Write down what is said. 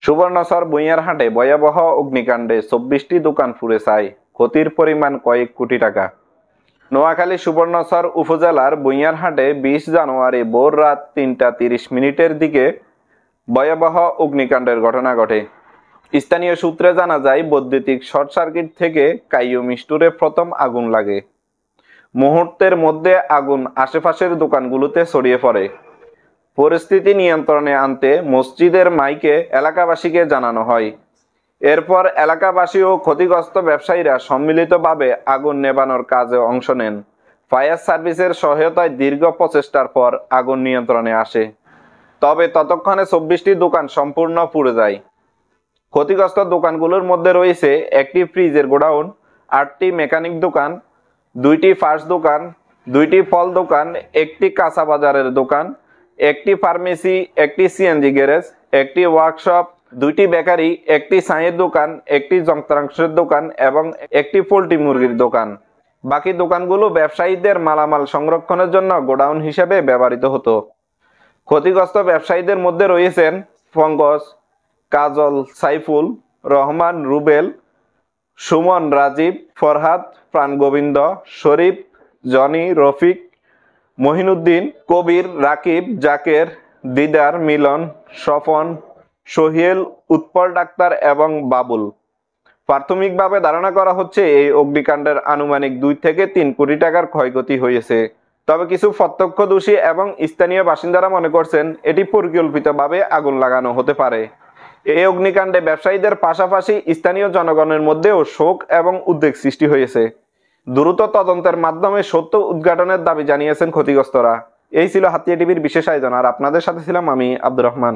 সুবর্ণচর বুইয়ারহাটে ভয়াবহ অগ্নিকাণ্ডে ২৪টি দোকান পুড়ে ছাই, ক্ষতির পরিমাণ কয়েক কোটি টাকা। নোয়াখালী সুবর্ণচর উপজেলার বুইয়ারহাটে ২০ জানুয়ারি ভোর রাত ৩টা ৩০ মিনিটের দিকে ভয়াবহ অগ্নিকাণ্ডের ঘটনা ঘটে। স্থানীয় সূত্রে জানা যায়, বৈদ্যুতিক শর্ট সার্কিট থেকে কাইয়ুম স্টোরে প্রথম আগুন লাগে। মুহূর্তের মধ্যে আগুন আশেপাশের দোকানগুলোতে ছড়িয়ে পড়ে। পরিস্থিতি নিয়ন্ত্রণে আনতে মসজিদের মাইকে এলাকাবাসীকে জানানো হয়। এরপর এলাকাবাসী ও ক্ষতিগ্রস্ত ব্যবসায়ীরা সম্মিলিতভাবে আগুন নেভানোর কাজে অংশ নেন। ফায়ার সার্ভিসের সহায়তায় দীর্ঘ প্রচেষ্টার পর আগুন নিয়ন্ত্রণে আসে। তবে ততক্ষণে ২৪টি দোকান সম্পূর্ণ পুড়ে যায়। ক্ষতিগ্রস্ত দোকানগুলোর মধ্যে রয়েছে একটি ফ্রিজের গোডাউন, ৮টি মেকানিক দোকান, ২টি ফার্স দোকান, ২টি ফল দোকান, একটি কাঁচা বাজারের দোকান, একটি ফার্মেসি, একটি সিএনজি গ্যারেজ, একটি ওয়ার্কশপ, ২টি বেকারি, একটি চায়ের দোকান, একটি যন্ত্রাংশের দোকান এবং একটি পোল্ট্রি মুরগির দোকান। বাকি দোকানগুলো ব্যবসায়ীদের মালামাল সংরক্ষণের জন্য গোডাউন হিসেবে ব্যবহৃত হতো। ক্ষতিগ্রস্ত ব্যবসায়ীদের মধ্যে রয়েছেন পঙ্কজ, কাজল, সাইফুল, রহমান, রুবেল, সুমন, রাজীব, ফরহাদ, প্রাণগোবিন্দ, শরীফ, জনি, রফিক, মহিনুদ্দিন, কবির, রাকিব, জাকের, দিদার, মিলন, স্বপন, সোহেল, উৎপল ডাক্তার এবং বাবুল। প্রাথমিকভাবে ধারণা করা হচ্ছে এই অগ্নিকাণ্ডের আনুমানিক ২ থেকে ৩ কোটি টাকার ক্ষয়ক্ষতি হয়েছে। তবে কিছু প্রত্যক্ষদর্শী এবং স্থানীয় বাসিন্দারা মনে করছেন এটি পরিকল্পিতভাবে আগুন লাগানো হতে পারে। এই অগ্নিকাণ্ডে ব্যবসায়ীদের পাশাপাশি স্থানীয় জনগণের মধ্যেও শোক এবং উদ্বেগ সৃষ্টি হয়েছে। দ্রুত তদন্তের মাধ্যমে সত্য উদ্ঘাটনের দাবি জানিয়েছেন ক্ষতিগ্রস্তরা। এই ছিল হাতিয়া টিভির বিশেষ আয়োজন, আর আপনাদের সাথে ছিলাম আমি আব্দুর রহমান।